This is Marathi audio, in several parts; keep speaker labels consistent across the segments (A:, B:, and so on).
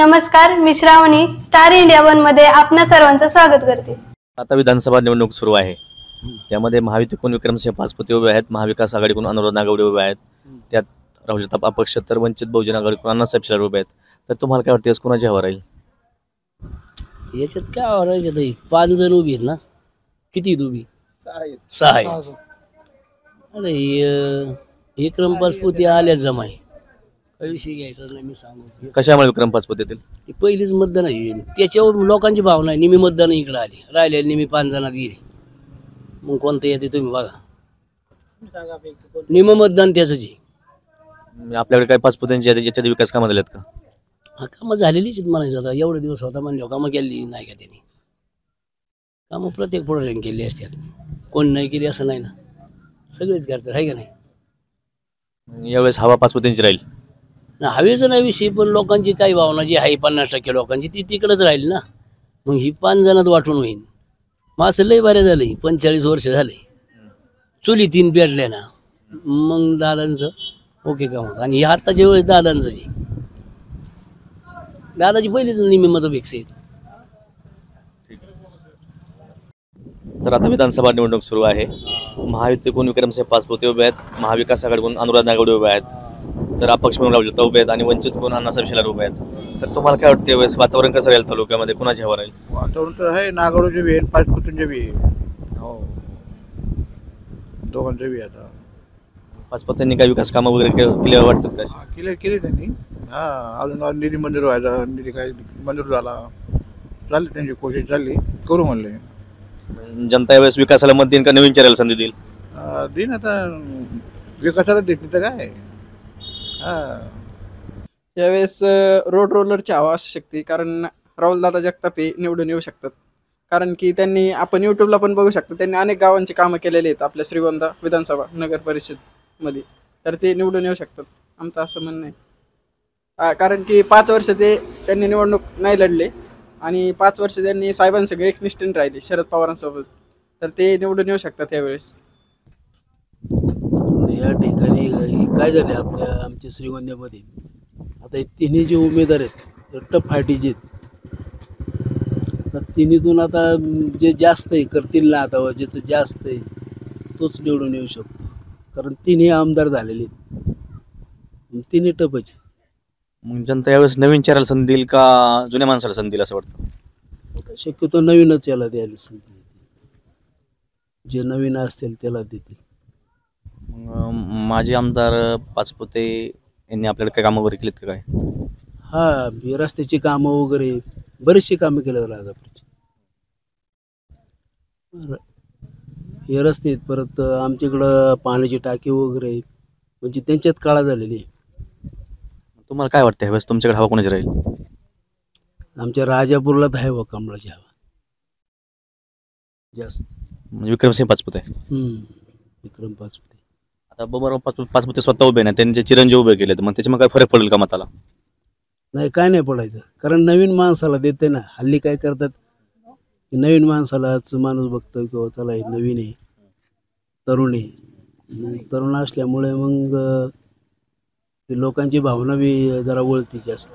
A: नमस्कार, मी श्रावणी स्टार इंडिया वन मध्ये आपणा सर्वांचं स्वागत करते।
B: आता विधानसभा निवडणूक सुरू आहे, त्यामध्ये महायुतीकडून विक्रमसिंह पाचपुते उभे आहेत, महाविकास आघाडीकडून अनुराध नागवडे उभे आहेत, त्यात राहुल जगताप अपक्ष तर वंचित बहुजन आघाडीकडून अण्णासाहेब शिलार उभे आहेत। तर तुम्हाला काय वाटतं कोणाची हवा राहील?
C: याच्यात काय आवरायचं नाही, 5 जण उभी आहेत ना, किती उभी? 6 आहेत। अरे विक्रम पाचपुते आल्या जमाय, काही विषय घ्यायचा नाही। मी सांगू
B: कशामुळे विक्रम पाचपुते येतील?
C: ती पहिलीच मतदान आहे, त्याच्यावर लोकांची भावना आहे। निमी मतदान इकडे आली, राहिले निमी 5 जणात गेली, मग कोणतं येते तुम्ही बघा। निम मतदान त्याच आहे।
B: आपल्याकडे काय पाचपुत्यांची याच्यात विकास कामं झालेत का?
C: हा, कामं झालेलीच म्हणायचं। आता एवढे दिवस होता म्हणले कामं केली नाही का त्यांनी? कामं प्रत्येक पुढे केली असतात, कोण नाही केली असं नाही ना, सगळेच करतात, आहे का नाही?
B: यावेळेस हवा पाचपुत्यांची राहील
C: ना, हवेचं नाही विषय, पण लोकांची काही भावना जी आहे 50% लोकांची ती तिकडंच राहील ना। मग ही 5 जणात वाटून होईल। मग असं लय बरे झाले, 45 वर्ष झाले, चुली 3 पेटल्या ना, मग दादांचं ओके काम होतं। आणि हे आत्ताच्या वेळेस दादांचं जी दादाची पहिलीच निम्मी मतपेक्षा आहेत।
B: तर आता विधानसभा निवडणूक सुरू आहे, महायुतीकडून विक्रमसिंह पाचपुते उभे आहेत, महाविकास आघाडीकडून अनुराध नागवडे उभे आहेत, तर अपक्ष म्हणून राहुल जगताप उभे आहेत आणि वंचितकडून अण्णासाहेब शिलार उभे आहेत। तर तुम्हाला काय वाटतं यावेळेस वातावरण कसं राहील तालुक्यामध्ये, कोणाची हवा राहील?
D: वातावरण तर आहे, नागवडेचे बी आहे, पाचपुतेंचे बी आहे, हो, दोघांचे बी आता।
B: पाचपुत्यांनी काही विकास कामं वगैरे केले वाटतात का?
D: केले त्यांनी, हा, अजून निधी मंजूर व्हायचा, निधी काय मंजूर झाला, चालली त्यांची कोशिश, चालली, करू म्हणले।
B: जनता यावेळेस विकासाला मत देईन का नवीन चेहऱ्याला संधी देईल?
D: दिन आता विकासाला देत तर काय, हा।
E: यावेळेस रोड रोलरची हवा असू शकते, कारण राहुलदादा जगताप हे निवडून येऊ शकतात, कारण की त्यांनी, आपण यूट्यूबला पण बघू शकतो, त्यांनी अनेक गावांची कामं केलेली आहेत आपल्या श्रीगोंदा विधानसभा नगर परिषदमध्ये, तर ते निवडून येऊ शकतात, आमचं असं म्हणणं आहे। कारण की 5 वर्ष त्यांनी निवडणूक नाही लढले आणि 5 वर्ष त्यांनी साहेबांसगळे एकनिष्ठीने राहिले शरद पवारांसोबत, तर ते निवडून येऊ शकतात यावेळेस।
F: या ठिकाणी काय झाले आमच्या श्रीगोंद्यामध्ये, आता हे तिन्ही जे उमेदवार आहेत टफ फाटीचे आहेत, तर तिन्हीतून आता जे जास्त आहे करतील ना, आता ज्याचं जास्त आहे तोच निवडून येऊ शकतो, कारण तिन्ही आमदार झालेले आहेत, तिन्ही टफच आहे।
B: मग जनता यावेळेस नवीन चेहऱ्याला संधी देईल का जुन्या माणसाला संधी देईल असं वाटतं?
F: शक्यतो नवीनच याला द्यायला संधी देतील, जे नवीन असतील त्याला देतील।
B: माजी आमदार पाचपुते यांनी आपल्याला काही कामं वगैरे केलीत का काय?
F: हा, रस्त्याची कामं वगैरे बरीचशी कामं केली राजापूरची, हे रस्ते आहेत, परत आमच्याकडं पाण्याची टाकी वगैरे, म्हणजे त्यांच्यात काळा झालेली आहे।
B: तुम्हाला काय वाटतं ह्यावेळेस तुमच्याकडे हवा कोणाची राहील?
F: आमच्या राजापूरला तर आहे व कमळाची हवा जास्त,
B: म्हणजे विक्रमसिंह पाचपुते?
F: विक्रम पाचपुते।
B: आता बरोबर पाचपुते स्वतः उभे नाही, त्यांचे चिरंजीव उभे केले, तर मग त्याच्यामुळे काय फरक पडेल का मताला?
F: नाही, काय नाही पडायचं, कारण नवीन माणसाला देते ना। हल्ली काय करतात, नवीन माणसालाच माणूस बघतो किंवा चला हे नवीन आहे, तरुण आहे, तरुण असल्यामुळे मग ते लोकांची भावना बी जरा वळती, जास्त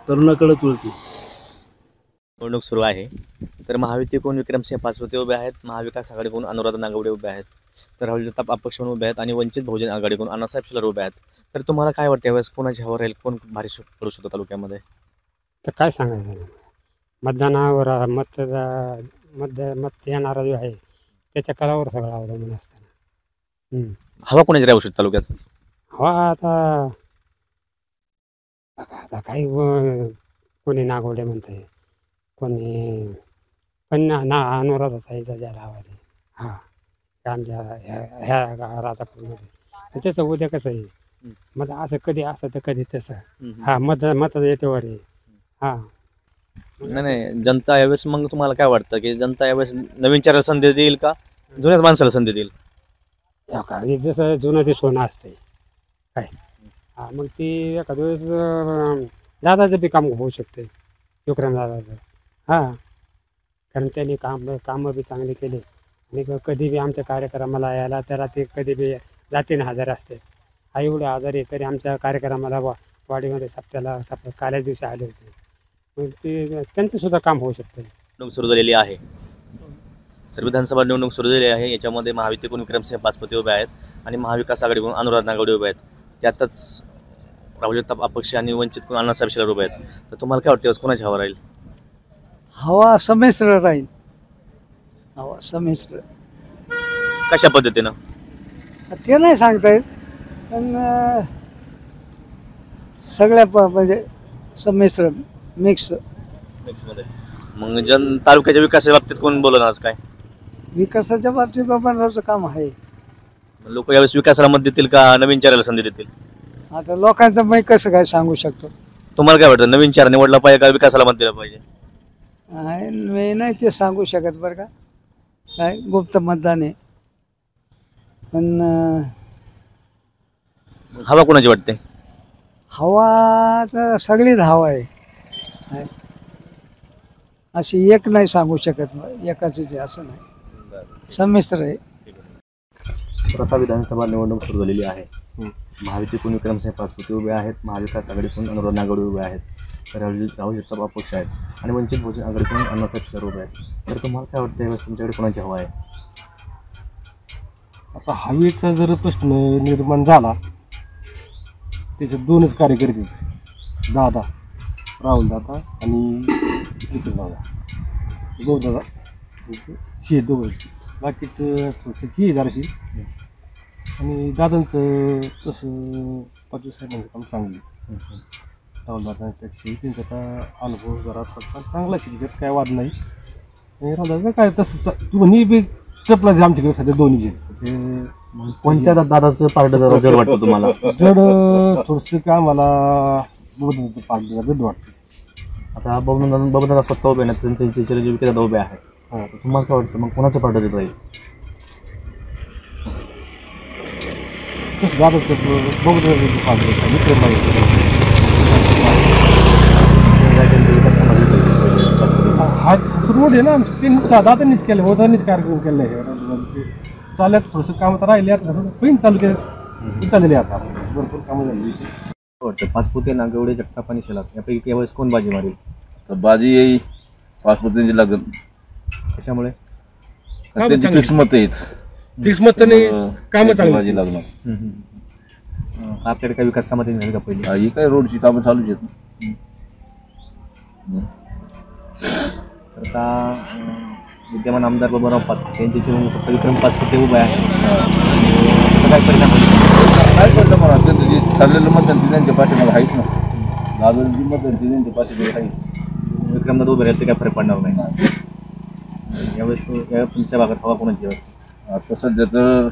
F: तरुणाकडेच वळती।
B: निवडणूक सुरू आहे, तर महायुतीकडून विक्रमसिंह पाचपुते उभे आहेत, महाविकास आघाडीकडून अनुराध नागवडे उभे आहेत, तर राहुल जगताप अपक्ष म्हणून उभे आहेत आणि वंचित बहुजन आघाडीकडून अण्णासाहेब शिलार उभे आहेत। तर तुम्हाला काय वाटतं यावेळेस कोणाची हवा राहील, कोण भारी पडू शकतो तालुक्यामध्ये?
G: तर काय सांगायचं, मतदानावर मत येणारा जो आहे त्याच्या कलावर सगळं अवलंबून असतं।
B: हवा कोणाची राहू शकते तालुक्यात?
G: हवा आता काही कोणी नागवडे म्हणतंय, कोणी पण अनुराधाचा याचा ज्याला आवाज आहे, हा, आमच्या ह्या राजापूरमध्ये त्याचं उद्या कसं आहे, मग असं कधी असं तर कधी तसं, हा, मत याच्यावर आहे, हा।
B: नाही, जनता यावेळेस, मग तुम्हाला काय वाटतं की जनता यावेळेस नवीन चेहऱ्याला संधी देईल का जुन्याच माणसाला संधी देईल?
G: जसं जुनं ते सोनं असतंय काय, हा, मग ती एखाद्या वेळेस दादाचं बी काम होऊ शकते, विक्रम दादाचं, हा, कारण त्यांनी कामं बी चांगली केली आणि कधी बी आमच्या कार्यक्रमाला यायला त्याला ते कधी बी जातीने हजर असते। एवढे आजारी तरी आमच्या कार्यक्रमाला वाडीमध्ये सप्त्याला काल्या दिवशी आले होते। मग ते त्यांचं सुद्धा काम होऊ शकतं.
B: निवडणूक सुरू झालेली आहे. तर विधानसभा निवडणूक सुरू झालेली आहे. याच्यामध्ये महायुतीकडून विक्रमसिंह पाचपुते उभे आहेत आणि महाविकास आघाडीकडून अनुराधा नागवडे उभे आहेत. त्यातच राहुल जगताप अपक्ष आणि वंचितकडून अण्णासाहेब शिलार उभे आहेत. तर तुम्हाला काय वाटतं कोणाची हवा राहील?
H: हवा संमिश्र राहील. हवा संमिश्र
B: कशा पद्धतीनं?
H: ते नाही सांगता येत, पण सगळ्या म्हणजे संमिश्र मिक्स.
B: मिक्समध्ये मग तालुक्याच्या विकासाच्या बाबतीत कोण बोलणार आज काय?
H: विकासाच्या बाबतीत बाबांचं काम आहे.
B: लोक यावेळेस विकासाला मत देतील का नवीन चेहऱ्याला संधी देतील?
H: आता लोकांचं मी कसं काय सांगू शकतो.
B: तुम्हाला काय वाटतं नवीन चेहरा निवडला पाहिजे का विकासाला मत दिलं पाहिजे?
H: मी नाही ते सांगू शकत बरं का, काय गुप्त मतदान आहे. पण
B: हवा कोणाची वाटते?
H: हवा तर सगळीच हवा आहे. काय अशी एक नाही सांगू शकत, एकाच असं नाही, संमिश्र आहे.
B: आता विधानसभा निवडणूक सुरू झालेली आहे. महायुतीकडून विक्रमसिंह पाचपुते उभे आहेत, महाविकास आघाडीकडून अनुराधा नागवडे उभे आहेत, तर राहुल जगताप अपक्ष आहेत आणि वंचित बहुजन आघाडीकडून अण्णासाहेब शिलार उभे आहेत. तर तुम्हाला काय वाटतं यावेळेस तुमच्याकडे कोणाची हवा आहे?
I: आता हवेचा जर प्रश्न निर्माण झाला त्याचे दोनच कार्यकर्ते, दादा राहुल दादा आणि दादा शे दोघं, बाकीचं थोडंसं की जराशी. आणि दादांचं तसं पाचवी साहेबांचं काम चांगलं. राहुल दादांपेक्षा त्यांचा आता अनुभव जरा थोडा चांगला शिकतात, काय वाद नाही. आणि राहुल दादा काय तसं तुम्ही बी चपला आमच्याकडे सध्या दोन्ही जे ते.
B: कोणत्या दादाचं पार्ट जड वाटतं तुम्हाला?
I: जड थोडंसं काय आम्हाला बबनदादाचं पार्ट जड वाटतं.
B: आता बबनदादा स्वतः उभे आहेत, त्यांचे चिरंजीव दादा उभे आहेत. तुम्हाला काय वाटतं मग कोणाचं पार्ट जड राहील?
I: तसं दादाचं बबनदादाचं पार्ट विक्रम हा रोड आहे ना आमचं, दादांनीच केलं, दादांनीच कार्यक्रम केलं आहे. चालत थोडंसं काम आता राहिले, आता पण चालू केलं चाललेले, आता भरपूर कामं झाली.
B: वाटतं पाचपुते नागवडे जगताप आणि शिलार यापैकी यावेळेस कोण बाजी मारेल?
J: तर बाजी येईल पाचपुतेंची लागेल.
B: कशामुळे?
J: त्यांची फिक्स मत आहेत,
I: फिक्स मत कामं चांगली
J: बाजी लागणार.
B: आपल्याकडे काही विकास कामात झाली का पहिली?
J: ही काय रोडची कामं चालूच आहेत.
B: तर आता विद्यमान आमदार बाबाराव पाचपुते यांचे चिरंजीव फक्त विक्रम पाचपुते उभे आहेत. काय परिणाम होईल?
J: काय पडलं मला त्यांचं जे ठरलेलं मतदान ते त्यांच्या पाठीमागे आहेच ना. दादोजी जी मतदान ते त्यांच्या पाठीमागे आहे.
B: विक्रमदादा उभे राहिले ते काय फरक पडणार नाही. यावेळेस तुमच्या भागात हवा कोणाची आहे?
J: आता सध्या तर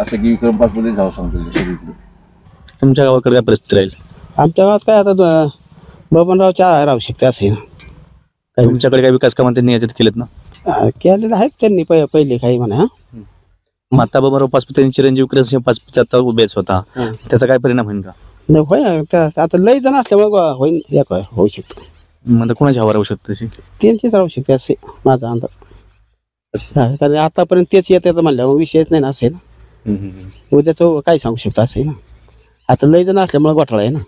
J: असं की विक्रम पाचपुते जावं सांगतो सगळीकडे.
B: तुमच्या गावाकडे काय परिस्थिती राहील?
C: आमच्या गावात काय आता बबनरावच्या राहू शकते असे.
B: तुमच्याकडे काही विकास कामात त्यांनी याच्यात केलेत ना?
C: केलेलं आहेत त्यांनी पहिले काही म्हणा.
B: माता बाबाराव पाचपुते यांचे चिरंजीव विक्रमसिंह पाचपुते आता उभेच होता, त्याचा काय परिणाम होईल का?
C: होय आता लई जण असल्यामुळे होईल, एक होऊ शकतो.
B: म्हणजे कोणाची हवा राहू शकते तशी?
C: त्यांचीच राहू शकते असे माझा अंदाज. कारण आतापर्यंत तेच येत येतं म्हणल्यावर विषयच नाही ना असे ना. उद्याचं काय सांगू शकतो असे ना. आता लई जण असल्यामुळे घोटाळा आहे ना.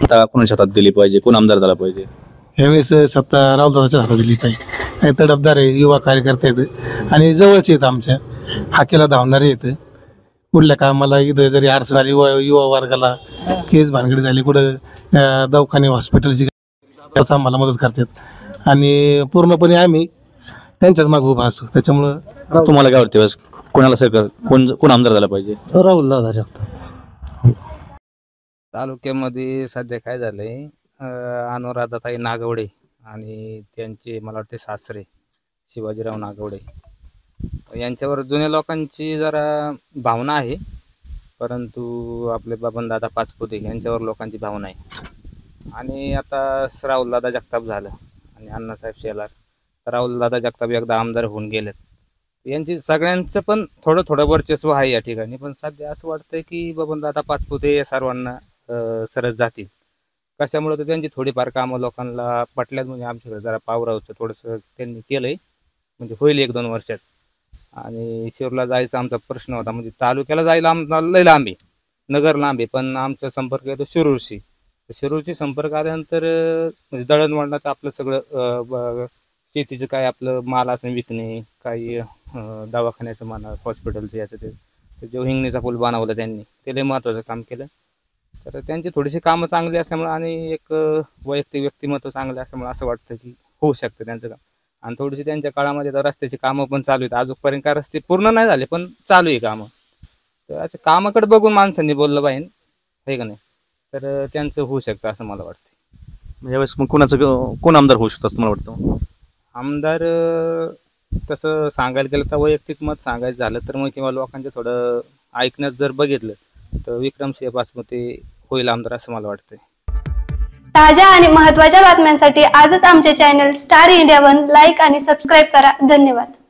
B: आता कोणाच्या हातात दिली पाहिजे, कोण आमदार झाला पाहिजे?
K: ह्यावेळेस सत्ता राहुलदादाच्या हातात दिली पाहिजे. तडफदार आहे, युवा कार्यकर्ते आहेत आणि जवळचे आहेत, आमच्या हाकेला धावणारे आहेत. कुठल्या कामाला इथं जरी अडचण आली युवा वर्गाला केस भानगडी झाली कुठं दवाखाने हॉस्पिटलची त्याचा आम्हाला मदत करतात आणि पूर्णपणे आम्ही त्यांच्याच मागे उभा असतो. त्याच्यामुळं
B: तुम्हाला काय वाटतं कोणाला सरकार कोण आमदार झाला पाहिजे?
K: राहुलदादा जगताप.
L: तालुक्यामध्ये सध्या काय झालंय, अनुराधाताई नागवडे आणि त्यांचे मला वाटते सासरे शिवाजीराव नागवडे यांच्यावर जुन्या लोकांची जरा भावना आहे, परंतु आपले बबनदादा पाचपुते यांच्यावर लोकांची भावना आहे. आणि आता राहुलदादा जगताप झालं आणि अण्णासाहेब शिलार, राहुलदादा जगताप एकदा आमदार होऊन गेलेत. यांची सगळ्यांचं पण थोडं थोडं वर्चस्व आहे या ठिकाणी, पण सध्या असं वाटतंय की बबनदादा पाचपुते या सर्वांना सरस जातील. कशामुळे तर त्यांची थोडीफार कामं लोकांना पटल्यात, म्हणजे आमच्याकडे जरा पावरावचं थोडंसं त्यांनी केलंय, म्हणजे होईल 1-2 वर्षात. आणि शिरूरला जायचा आमचा प्रश्न होता, म्हणजे तालुक्याला जायला आमचा लय लांबी, नगर लांबी, पण आमचा संपर्क येतो शिरूरशी. शिरूरची संपर्क आल्यानंतर म्हणजे दळणवळणाचं आपलं सगळं शेतीचं काय आपलं माल असं विकणे, काही दवाखान्याचं म्हणा, हॉस्पिटलचं याचं ते जो हिंगणीचा पूल बनवला त्यांनी, ते लय महत्त्वाचं काम केलं. तर त्यांची थोडीशी कामं चांगली असल्यामुळे आणि एक वैयक्तिक व्यक्तिमत्व चांगलं असल्यामुळे असं वाटतं की होऊ शकतं त्यांचं काम. आणि थोडीशी त्यांच्या काळामध्ये तर रस्त्याची कामं पण चालू आहेत. अजूनपर्यंत काय रस्ते पूर्ण नाही झाले, पण चालू आहे कामं. तर असं कामाकडे बघून माणसांनी बोललं पाहिजे, आहे का नाही? तर त्यांचं होऊ शकतं असं मला वाटतं.
B: यावेळेस मग कोण आमदार होऊ शकतो असं मला वाटतं?
L: आमदार तसं सांगायला गेलं तर वैयक्तिक मत सांगायचं झालं तर मग किंवा लोकांचं थोडं ऐकण्यात जर बघितलं तर विक्रमसिंह पाचपुते होईल आमदार असं मला वाटतंय.
A: ताज्या आणि महत्त्वाच्या बातम्यांसाठी आजच आमचे चॅनल स्टार इंडिया 1 लाईक आणि सबस्क्राईब करा. धन्यवाद.